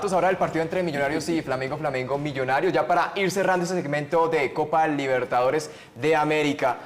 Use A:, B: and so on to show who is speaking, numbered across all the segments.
A: datos ahora del partido entre Millonarios y Flamengo, Flamengo-Millonarios, ya para ir cerrando ese segmento de Copa Libertadores de América.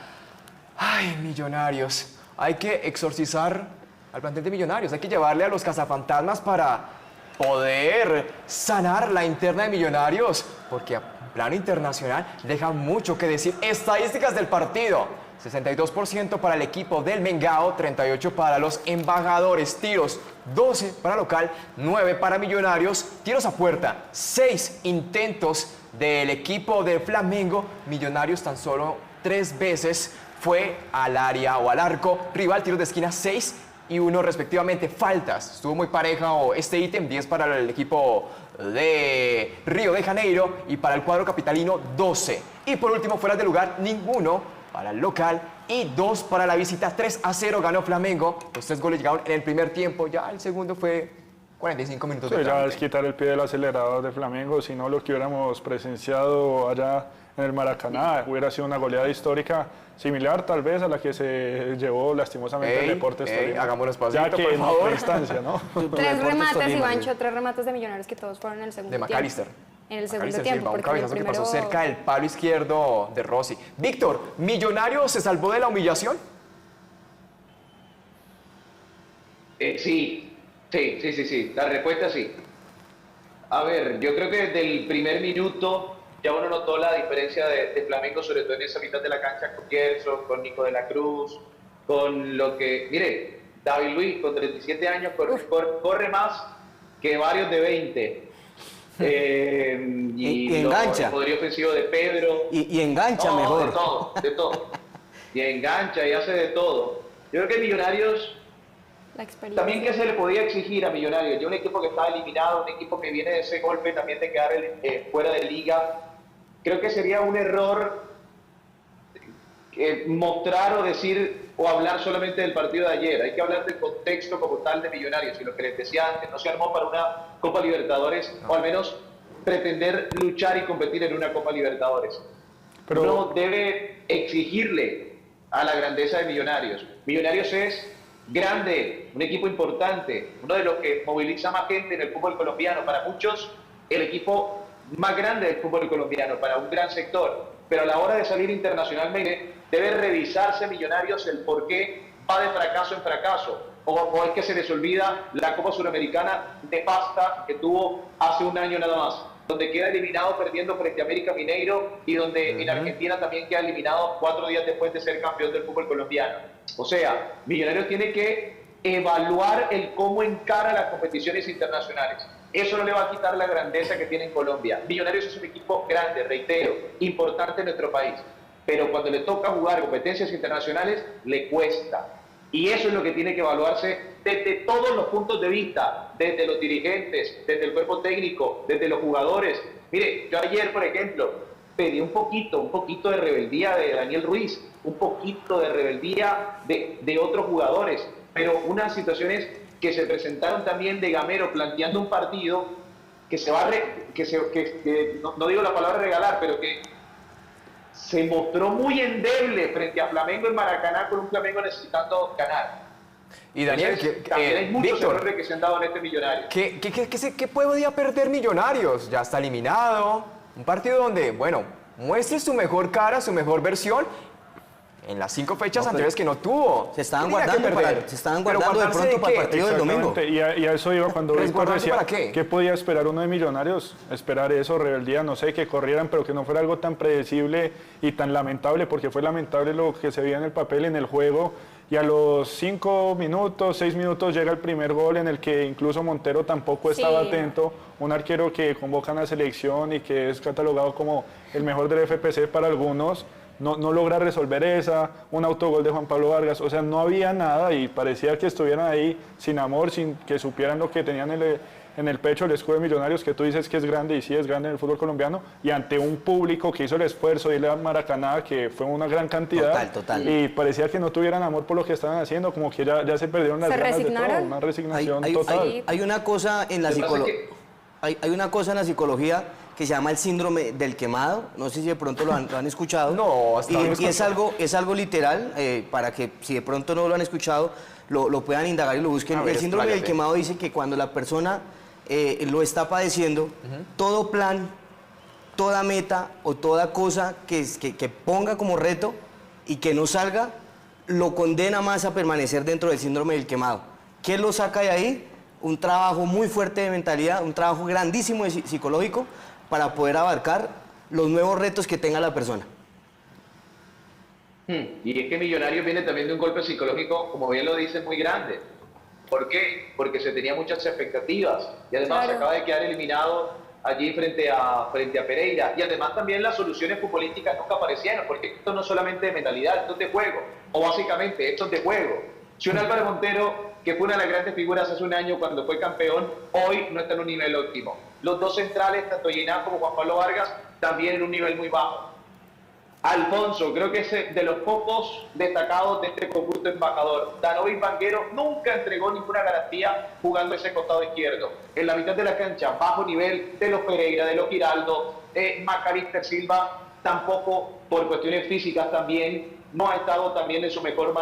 A: Ay, Millonarios, hay que exorcizar al plantel de Millonarios, hay que llevarle a los cazafantasmas para poder sanar la interna de Millonarios, porque a plano internacional deja mucho que decir. Estadísticas del partido: 62% para el equipo del Mengao, 38% para los embajadores. Tiros: 12 para local, 9 para Millonarios. Tiros a puerta: 6 intentos del equipo de Flamengo. Millonarios tan solo 3 veces fue al área o al arco rival. Tiros de esquina: 6 y 1 respectivamente. Faltas: estuvo muy parejo este ítem: 10 para el equipo de Río de Janeiro y para el cuadro capitalino 12. Y por último, fuera de lugar, ninguno para el local y 2 para la visita. 3-0 ganó Flamengo. Los 3 goles llegaron en el primer tiempo, ya el segundo fue 45 minutos de
B: ya es quitar el pie del acelerador de Flamengo. Si no, lo que hubiéramos presenciado allá en el Maracaná hubiera sido una goleada histórica similar tal vez a la que se llevó lastimosamente el Deportes Tolima.
A: Hagámonos pasito,
B: ya que
A: por favor.
B: En instancia, ¿no?
C: 3 remates, Ivancho, 3 remates de Millonarios que todos fueron en el segundo tiempo.
A: De McAllister.
C: En el segundo
A: McAllister
C: tiempo,
A: Silva, un
C: porque en el
A: cabezazo
C: primero...
A: que pasó cerca del palo izquierdo de Rossi. Víctor, ¿Millonarios se salvó de la humillación?
D: Sí. La respuesta sí. A ver, yo creo que desde el primer minuto ya uno notó la diferencia de Flamengo, sobre todo en esa mitad de la cancha, con Gerson, con Nico de la Cruz, con lo que... Mire, David Luiz, con 37 años, corre más que varios de 20.
E: Y engancha.
D: El poderío ofensivo de Pedro.
E: Y engancha mejor.
D: De todo. Y engancha y hace de todo. Yo creo que Millonarios... También que se le podía exigir a Millonarios, ya un equipo que estaba eliminado, un equipo que viene de ese golpe también de quedar fuera de liga. Creo que sería un error mostrar o decir o hablar solamente del partido de ayer. Hay que hablar del contexto como tal de Millonarios, y lo que les decía antes, no se armó para una Copa Libertadores, o al menos pretender luchar y competir en una Copa Libertadores. Pero uno debe exigirle a la grandeza de Millonarios. Millonarios es grande, un equipo importante, uno de los que moviliza más gente en el fútbol colombiano. Para muchos, el equipo más grande del fútbol colombiano, para un gran sector. Pero a la hora de salir internacionalmente, debe revisarse Millonarios el por qué va de fracaso en fracaso. O es que se les olvida la Copa Suramericana nefasta que tuvo hace un año nada más, donde queda eliminado perdiendo frente a América Mineiro, y donde en Argentina también queda eliminado 4 días después de ser campeón del fútbol colombiano. O sea, Millonarios tiene que evaluar el cómo encara las competiciones internacionales. Eso no le va a quitar la grandeza que tiene en Colombia. Millonarios es un equipo grande, reitero, importante en nuestro país, pero cuando le toca jugar competencias internacionales, le cuesta. Y eso es lo que tiene que evaluarse desde todos los puntos de vista, desde los dirigentes, desde el cuerpo técnico, desde los jugadores. Mire, yo ayer, por ejemplo, pedí un poquito de rebeldía de Daniel Ruiz, un poquito de rebeldía de otros jugadores, pero unas situaciones que se presentaron también de Gamero planteando un partido que se va no digo la palabra regalar, pero que se mostró muy endeble frente a Flamengo en Maracaná, con un Flamengo necesitando ganar.
A: Y Daniel,
D: entonces, también hay muchos
A: Víctor,
D: errores que se han dado en este Millonario.
A: ¿Qué podía perder Millonarios? Ya está eliminado. Un partido donde, bueno, muestre su mejor cara, su mejor versión en las 5 fechas anteriores que no tuvo.
E: Se estaban guardando, de pronto para el partido del domingo.
B: Y a eso iba cuando Víctor decía,
A: ¿para qué?
B: ¿Qué podía esperar uno de Millonarios? Esperar eso, rebeldía, no sé, que corrieran, pero que no fuera algo tan predecible y tan lamentable, porque fue lamentable lo que se veía en el papel, en el juego. Y a los 5 minutos, 6 minutos llega el primer gol, en el que incluso Montero tampoco estaba atento, un arquero que convocan a la selección y que es catalogado como el mejor del FPC para algunos. No logra resolver esa, un autogol de Juan Pablo Vargas, o sea, no había nada y parecía que estuvieran ahí sin amor, sin que supieran lo que tenían en el pecho, el escudo de Millonarios, que tú dices que es grande, y sí es grande en el fútbol colombiano, y ante un público que hizo el esfuerzo de ir a Maracaná, que fue una gran cantidad,
E: total.
B: Y parecía que no tuvieran amor por lo que estaban haciendo, como que ya se perdieron las ganas de todo, una resignación total.
E: Hay una cosa en la psicología que se llama el síndrome del quemado, no sé si de pronto lo han escuchado.
A: No, hasta ahora
E: y es algo literal, para que si de pronto no lo han escuchado, lo puedan indagar y lo busquen. El síndrome del quemado dice que cuando la persona lo está padeciendo, todo plan, toda meta o toda cosa que ponga como reto y que no salga, lo condena más a permanecer dentro del síndrome del quemado. ¿Qué lo saca de ahí? Un trabajo muy fuerte de mentalidad, un trabajo grandísimo de psicológico para poder abarcar los nuevos retos que tenga la persona.
D: Y es que Millonarios viene también de un golpe psicológico, como bien lo dicen, muy grande. ¿Por qué? Porque se tenía muchas expectativas y además
C: Claro.
D: se acaba de quedar eliminado allí frente a Pereira. Y además también las soluciones futbolísticas nunca aparecieron, porque esto no es solamente de mentalidad, esto es de juego. O básicamente, esto es de juego. Si un Álvaro Montero, que fue una de las grandes figuras hace un año cuando fue campeón, hoy no está en un nivel óptimo. Los dos centrales, tanto Ginás como Juan Pablo Vargas, también en un nivel muy bajo. Alfonso, creo que es de los pocos destacados de este conjunto embajador. Danovic Banguero nunca entregó ninguna garantía jugando ese costado izquierdo. En la mitad de la cancha, bajo nivel de los Pereira, de los Giraldo, Macalister Silva, tampoco por cuestiones físicas también, no ha estado también en su mejor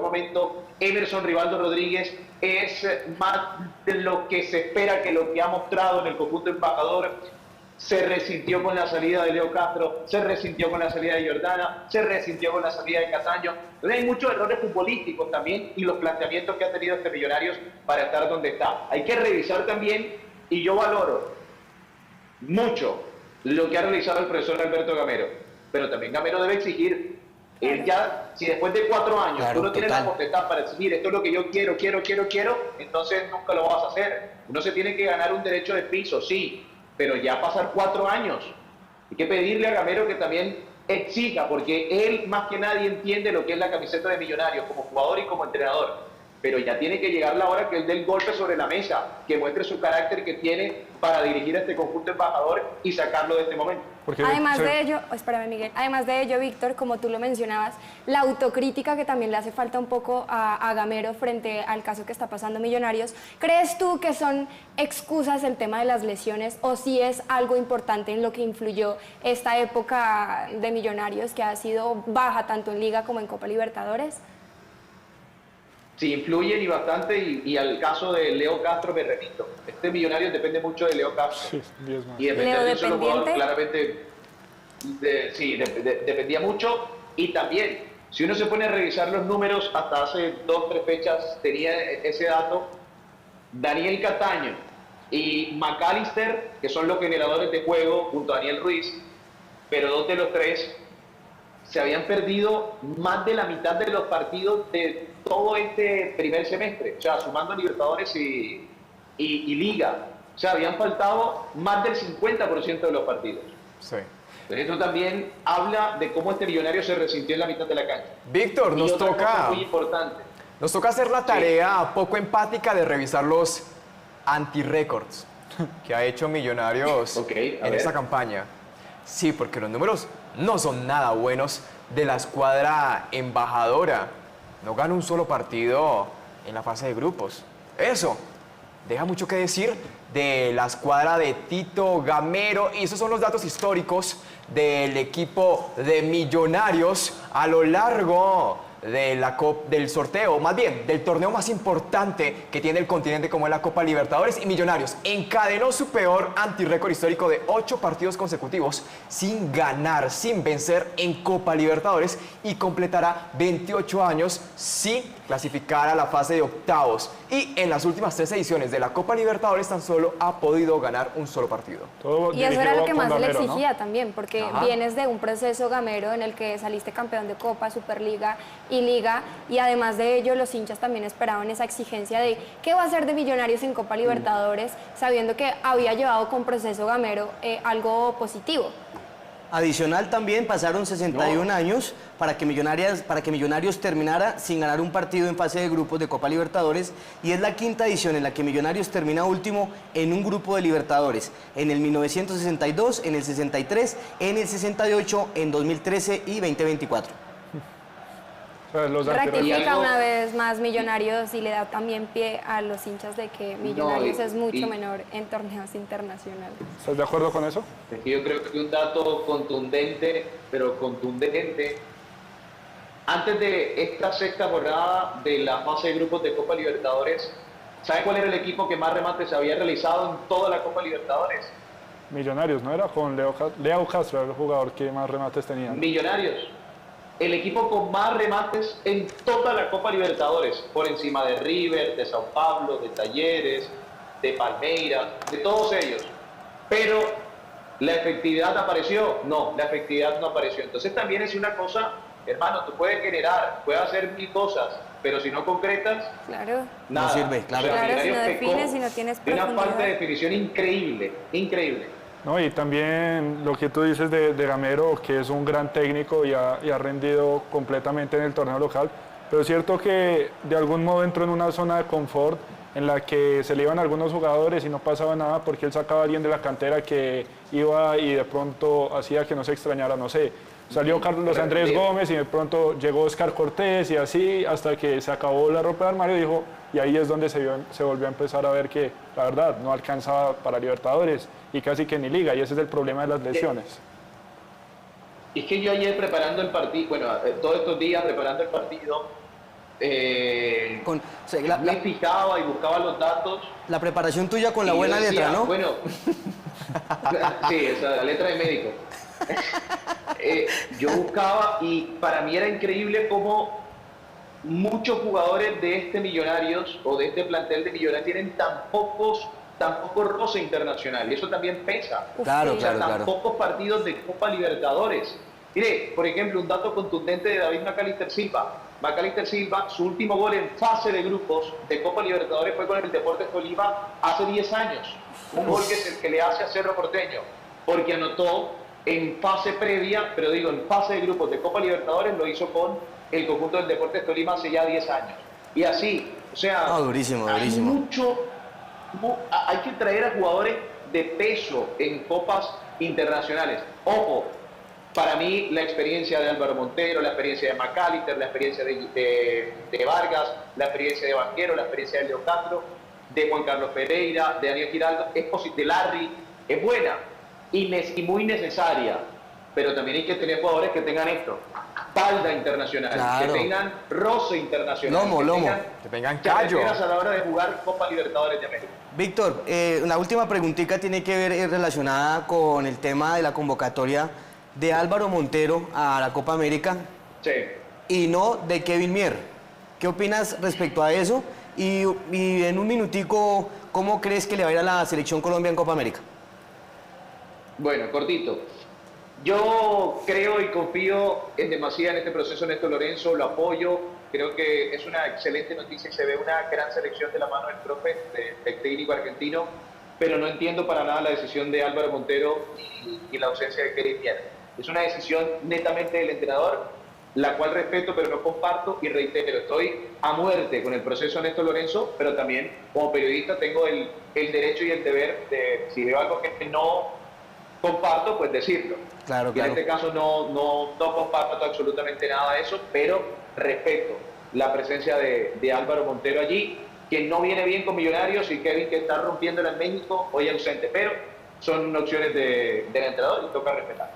D: momento. Emerson Rivaldo Rodríguez es más de lo que se espera que lo que ha mostrado en el conjunto embajador. Se resintió con la salida de Leo Castro, se resintió con la salida de Jordana, se resintió con la salida de Cataño. Entonces hay muchos errores futbolísticos también y los planteamientos que ha tenido este Millonarios para estar donde está. Hay que revisar también, y yo valoro mucho lo que ha realizado el profesor Alberto Gamero, pero también Gamero debe exigir. Él ya, si después de 4 años
E: Claro,
D: tú no tienes la
E: total.
D: potestad para exigir esto es lo que yo quiero, entonces nunca lo vas a hacer. Uno se tiene que ganar un derecho de piso, sí, pero ya pasar 4 años. Hay que pedirle a Gamero que también exija, porque él más que nadie entiende lo que es la camiseta de Millonarios como jugador y como entrenador. Pero ya tiene que llegar la hora que él dé el golpe sobre la mesa, que muestre su carácter que tiene para dirigir a este conjunto embajador y sacarlo de este momento.
B: Porque
C: Además
B: se-
C: de ello, espérame Miguel, además de ello, Víctor, como tú lo mencionabas, la autocrítica que también le hace falta un poco a Gamero frente al caso que está pasando Millonarios, ¿crees tú que son excusas el tema de las lesiones o si es algo importante en lo que influyó esta época de Millonarios que ha sido baja tanto en Liga como en Copa Libertadores?
D: Sí, influyen y bastante, y al caso de Leo Castro me repito. Este Millonarios depende mucho de Leo Castro.
B: Sí, 10 más.
D: Y depender de un solo jugador,
C: ¿Leodependiente?
D: claramente, sí, dependía mucho. Y también, si uno se pone a revisar los números, hasta hace 2 o 3 fechas tenía ese dato, Daniel Cataño y Macalister, que son los generadores de juego, junto a Daniel Ruiz, pero 2 de los 3 se habían perdido más de la mitad de los partidos de todo este primer semestre, o sea, sumando Libertadores y Liga. O sea, habían faltado más del 50% de los partidos.
A: Sí.
D: Entonces, eso también habla de cómo este Millonario se resintió en la mitad de la cancha.
A: Víctor,
D: Y otra cosa muy importante.
A: nos toca hacer la tarea poco empática de revisar los anti-records que ha hecho Millonarios
D: Ok, a
A: en
D: ver.
A: esta campaña. Sí, porque los números no son nada buenos de la escuadra embajadora. No gana un solo partido en la fase de grupos. Eso deja mucho que decir de la escuadra de Tito Gamero, y esos son los datos históricos del equipo de Millonarios a lo largo de del sorteo, más bien del torneo más importante que tiene el continente, como es la Copa Libertadores. Y Millonarios encadenó su peor antirrécord histórico de 8 partidos consecutivos sin ganar, sin vencer en Copa Libertadores, y completará 28 años sin clasificar a la fase de octavos. Y en las últimas 3 ediciones de la Copa Libertadores tan solo ha podido ganar un solo partido.
B: Todo
C: Y eso era lo que
B: dirigido
C: más
B: con
C: se le
B: Gamero, ¿no?
C: exigía también, porque
A: Ajá.
C: vienes de un proceso Gamero en el que saliste campeón de Copa, Superliga y Liga, y además de ello los hinchas también esperaban esa exigencia de qué va a hacer de Millonarios en Copa Libertadores, sabiendo que había llevado con proceso Gamero algo positivo.
E: Adicional también pasaron 61 años para que Millonarios terminara sin ganar un partido en fase de grupos de Copa Libertadores, y es la 5ª edición en la que Millonarios termina último en un grupo de Libertadores, en el 1962, en el 63, en el 68, en 2013 y 2024.
B: O sea, los antirrecords.
C: Rectifica
D: algo-
C: una vez más Millonarios y le da también pie a los hinchas de que Millonarios es mucho menor en torneos internacionales.
B: ¿Estás de acuerdo con eso?
D: Es que yo creo que un dato contundente, pero contundente, antes de esta 6ª jornada de la fase de grupos de Copa Libertadores, ¿Sabe cuál era el equipo que más remates había realizado en toda la Copa Libertadores?
B: Millonarios, ¿no era? Con Leo Castro, el jugador que más remates tenía, ¿no?
D: Millonarios. El equipo con más remates en toda la Copa Libertadores, por encima de River, de Sao Paulo, de Talleres, de Palmeiras, de todos ellos. Pero ¿la efectividad apareció? No, la efectividad no apareció. Entonces también es una cosa, hermano, tú puedes generar, puedes hacer mil cosas, pero si no concretas,
C: Claro.
D: nada.
E: No sirve, claro.
C: Claro, si no
D: Millonarios pecó
C: defines, si no tienes
D: de una falta de
C: profundidad.
D: definición increíble, increíble.
B: No, y también lo que tú dices de Gamero, que es un gran técnico y ha rendido completamente en el torneo local, pero es cierto que de algún modo entró en una zona de confort en la que se le iban algunos jugadores y no pasaba nada porque él sacaba a alguien de la cantera que iba y de pronto hacía que no se extrañara, no sé. Salió Carlos Andrés Gómez y de pronto llegó Oscar Cortés y así hasta que se acabó la ropa de armario, dijo, y ahí es donde se volvió a empezar a ver que la verdad no alcanzaba para Libertadores y casi que ni Liga, y ese es el problema de las lesiones.
D: Es que yo ayer preparando el partido, bueno, todos estos días preparando el partido,
E: O sea,
D: me fijaba y buscaba los datos.
E: la preparación tuya con la
D: y yo
E: buena
D: decía,
E: letra, ¿no?
D: Bueno, sí, esa la letra de médico. Yo buscaba y para mí era increíble cómo muchos jugadores de este Millonarios o de este plantel de Millonarios tienen tan poco roce internacional y eso también pesa.
E: Claro,
C: Sí.
D: O sea,
E: claro,
D: tan
E: claro.
D: pocos partidos de Copa Libertadores. Mire, por ejemplo, un dato contundente de David Macalister Silva. Macalister Silva, su último gol en fase de grupos de Copa Libertadores fue con el Deportes Tolima hace 10 años. Un gol que es el que le hace a Cerro Porteño, porque anotó en fase previa, pero digo, en fase de grupos de Copa Libertadores, lo hizo con el conjunto del Deportes Tolima hace ya 10 años. Y así, o sea,
E: No, durísimo,
D: hay
E: durísimo.
D: hay que traer a jugadores de peso en copas internacionales. Ojo, para mí la experiencia de Álvaro Montero, la experiencia de Macalister, la experiencia de Vargas, la experiencia de Banquero, la experiencia de Leo Castro, de Juan Carlos Pereira, de Daniel Giraldo, de Larry, es buena y muy necesaria, pero también hay que tener jugadores que tengan esto, espalda internacional,
E: Claro.
D: que tengan roce internacional,
E: Lomo.
A: Que tengan callo.
D: carreteras a la hora de jugar Copa Libertadores de América.
E: Víctor, una última preguntita tiene que ver relacionada con el tema de la convocatoria de Álvaro Montero a la Copa América
D: Sí.
E: y no de Kevin Mier. ¿Qué opinas respecto a eso? Y en un minutico, ¿cómo crees que le va a ir a la Selección Colombia en Copa América?
D: Bueno, cortito. Yo creo y confío en demasía en este proceso Néstor Lorenzo, lo apoyo. Creo que es una excelente noticia y se ve una gran selección de la mano del profe, del técnico argentino, pero no entiendo para nada la decisión de Álvaro Montero y la ausencia de Kevin Mier. Es una decisión netamente del entrenador, la cual respeto pero no comparto y reitero, estoy a muerte con el proceso Néstor Lorenzo, pero también como periodista tengo el derecho y el deber de, si veo algo que no comparto, pues decirlo.
E: Claro,
D: Y
E: claro.
D: en este caso no comparto absolutamente nada de eso, pero respeto la presencia de Álvaro Montero allí, que no viene bien con Millonarios y Kevin que está rompiéndola en México, hoy ausente, pero son opciones del entrenador y toca respetar.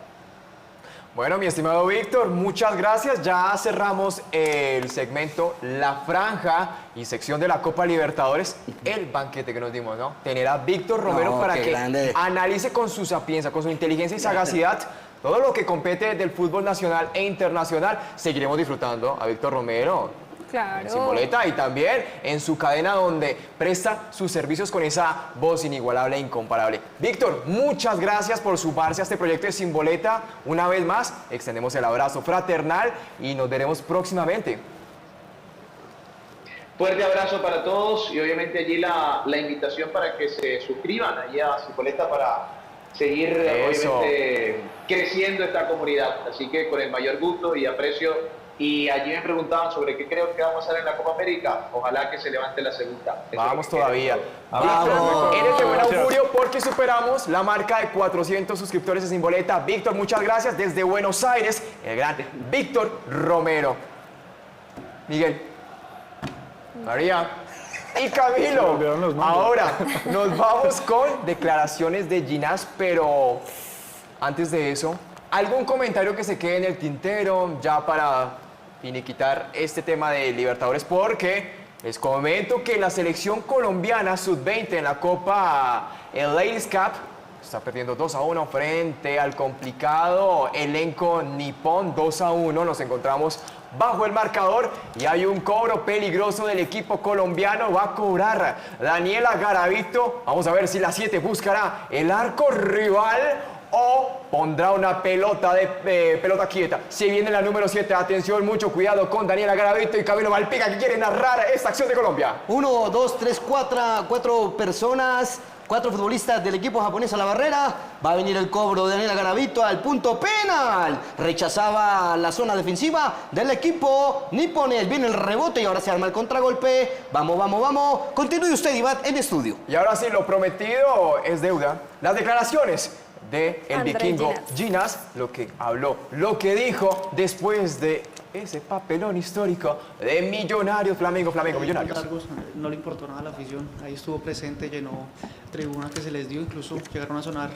A: Bueno, mi estimado Víctor, muchas gracias. Ya cerramos el segmento La Franja y sección de la Copa Libertadores. El banquete que nos dimos, ¿no? Tener a Víctor Romero
E: No,
A: para
E: qué
A: que
E: grande.
A: analice con su sapiencia, con su inteligencia y sagacidad todo lo que compete del fútbol nacional e internacional. Seguiremos disfrutando a Víctor Romero.
C: Claro.
A: En Simboleta y también en su cadena donde presta sus servicios con esa voz inigualable e incomparable. Víctor, muchas gracias por sumarse a este proyecto de Simboleta. Una vez más, extendemos el abrazo fraternal y nos veremos próximamente.
D: Fuerte abrazo para todos y obviamente allí la invitación para que se suscriban allí a Cipoleta para seguir
A: Eso.
D: obviamente creciendo esta comunidad. Así que con el mayor gusto y aprecio. Y allí me preguntaban sobre qué creo que vamos a hacer en la Copa América. Ojalá que se levante la segunda. Eso
A: Vamos
D: es lo que
A: todavía.
D: quiero.
A: Víctor, eres de buen
B: Gracias.
A: augurio porque superamos la marca de 400 suscriptores de Simboleta. Víctor, muchas gracias. Desde Buenos Aires, el gran Víctor Romero. Miguel, María y Camilo.
B: olvidaron los nombres.
A: Ahora nos vamos con declaraciones de Ginás, pero antes de eso, ¿algún comentario que se quede en el tintero ya para finiquitar este tema de Libertadores? Porque Les comento que la selección colombiana sub-20 en la Copa el Ladies Cup está perdiendo 2-1 frente al complicado elenco nipón. 2-1, nos encontramos bajo el marcador y hay un cobro peligroso del equipo colombiano. Va a cobrar Daniela Garavito. Vamos a ver si la 7 buscará el arco rival o pondrá una pelota pelota quieta. Si viene la número 7, atención, mucho cuidado con Daniela Garavito y Camilo Malpica, que quiere narrar esta acción de Colombia.
E: 1, 2, 3, 4 personas, 4 futbolistas del equipo japonés a la barrera. Va a venir el cobro de Daniela Garavito al punto penal. Rechazaba la zona defensiva del equipo niponés. Viene el rebote y ahora se arma el contragolpe. Vamos, vamos, vamos. Continúe usted, Iván, en estudio.
A: Y ahora sí, lo prometido es deuda. Las declaraciones de el
C: Andrés
A: vikingo
C: Ginás.
A: Ginás, lo que habló, lo que dijo después de ese papelón histórico de Millonarios, Flamengo, Millonarios.
F: Largos, no le importó nada a la afición, ahí estuvo presente, llenó tribuna que se les dio, incluso llegaron a sonar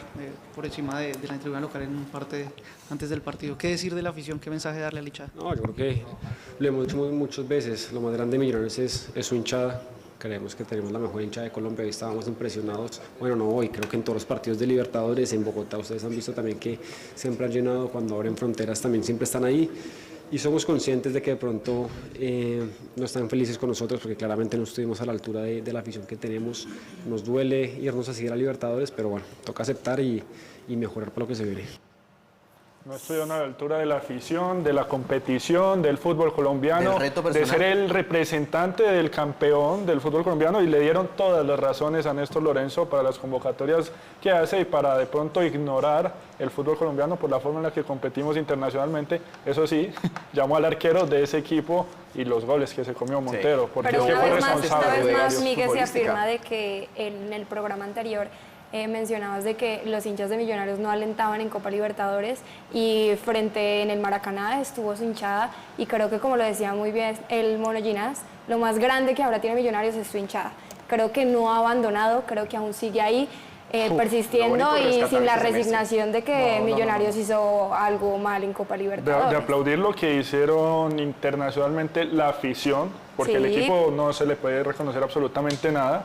F: por encima de la tribuna local en un parte antes del partido. ¿Qué decir de la afición? ¿Qué mensaje darle a la hinchada?
G: No, yo creo que lo hemos dicho muchas veces, lo más grande de Millonarios es su hinchada. Creemos que tenemos la mejor hinchada de Colombia, hoy estábamos impresionados, bueno no hoy, creo que en todos los partidos de Libertadores, en Bogotá ustedes han visto también que siempre han llenado, cuando abren fronteras también siempre están ahí y somos conscientes de que de pronto no están felices con nosotros porque claramente no estuvimos a la altura de la afición que tenemos, nos duele irnos así a la Libertadores, pero bueno, toca aceptar y mejorar por lo que se viene.
B: No estuvieron a la altura de la afición, de la competición, del fútbol colombiano,
E: Del reto
B: de
E: personal.
B: ser el representante del campeón del fútbol colombiano y le dieron todas las razones a Néstor Lorenzo para las convocatorias que hace y para de pronto ignorar el fútbol colombiano por la forma en la que competimos internacionalmente. Eso sí, llamó al arquero de ese equipo y los goles que se comió Montero, porque
C: Pero
B: es que
C: una
B: fue
C: vez más,
B: responsable de varios.
C: Miguel, se
A: futbolística.
C: afirma de que en el programa anterior mencionabas de que los hinchas de Millonarios no alentaban en Copa Libertadores y frente en el Maracaná estuvo su hinchada y creo que, como lo decía muy bien el Mono Ginás, lo más grande que ahora tiene Millonarios es su hinchada. Creo que no ha abandonado, creo que aún sigue ahí
A: lo
C: persistiendo
A: único
C: y
A: rescatable
C: sin la
A: es ese Messi.
C: resignación de que Millonarios hizo algo mal en Copa Libertadores.
B: De aplaudir lo que hicieron internacionalmente la afición, porque el
C: Sí.
B: equipo no se le puede reconocer absolutamente nada,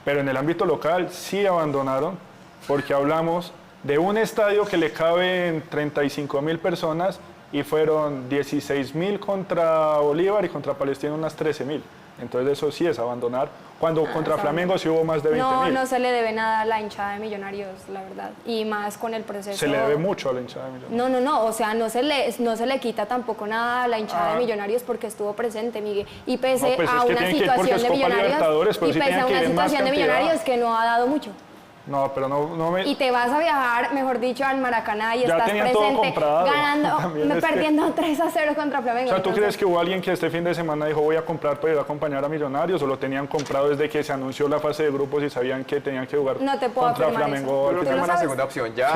B: pero en el ámbito local sí abandonaron, porque hablamos de un estadio que le caben 35.000 personas y fueron 16.000 contra Bolívar y contra Palestina unas 13.000. Entonces eso sí es abandonar, cuando contra Flamengo sí hubo más de 20.000.
C: No se le debe nada a la hinchada de Millonarios, la verdad, y más con el proceso.
B: Se le debe mucho a la hinchada de Millonarios.
C: No, o sea, no se le quita tampoco nada a la hinchada de Millonarios porque estuvo presente, Miguel. Y pese
B: No, pues es
C: a
B: que
C: una
B: tienen que ir porque
C: situación
B: es
C: de
B: Copa
C: Millonarios,
B: Libertadores, pero
C: y
B: sí
C: pese a
B: tienen que
C: una
B: ir en más
C: situación de
B: cantidad.
C: Millonarios que no ha dado mucho.
B: No, pero no me...
C: Y te vas a viajar, mejor dicho, al Maracaná y
B: Ya
C: estás
B: tenían todo
C: presente
B: comprado.
C: ganando,
B: También es que-
C: perdiendo 3-0 contra Flamengo.
B: O sea, ¿tú
C: Entonces,
B: crees que hubo alguien que este fin de semana dijo voy a comprar para ir a acompañar a Millonarios o lo tenían comprado desde que se anunció la fase de grupos y sabían que tenían que jugar
C: No te puedo
B: contra
C: afirmar
B: Flamengo?
C: eso.
B: al
A: Pero
C: ¿Tú
B: final?
C: lo
A: una
C: sabes?
A: segunda opción. Ya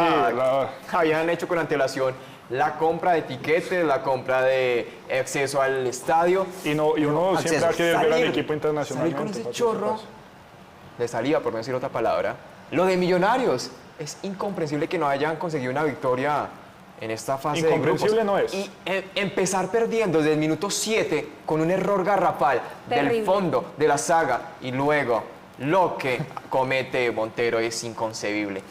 B: Sí,
A: habían hecho con antelación la compra de tiquetes, la compra de acceso al estadio.
B: Y uno siempre
E: acceso.
B: va a querer ver al
A: Salir-
B: equipo internacionalmente.
A: Salir con ese
B: para
A: chorro
B: que
A: de salida, por no decir otra palabra. Lo de Millonarios, es incomprensible que no hayan conseguido una victoria en esta fase de grupos.
B: Incomprensible no es.
A: Y empezar perdiendo desde el minuto 7 con un error garrafal del
C: Terrible.
A: fondo de la saga y luego lo que comete Montero es inconcebible.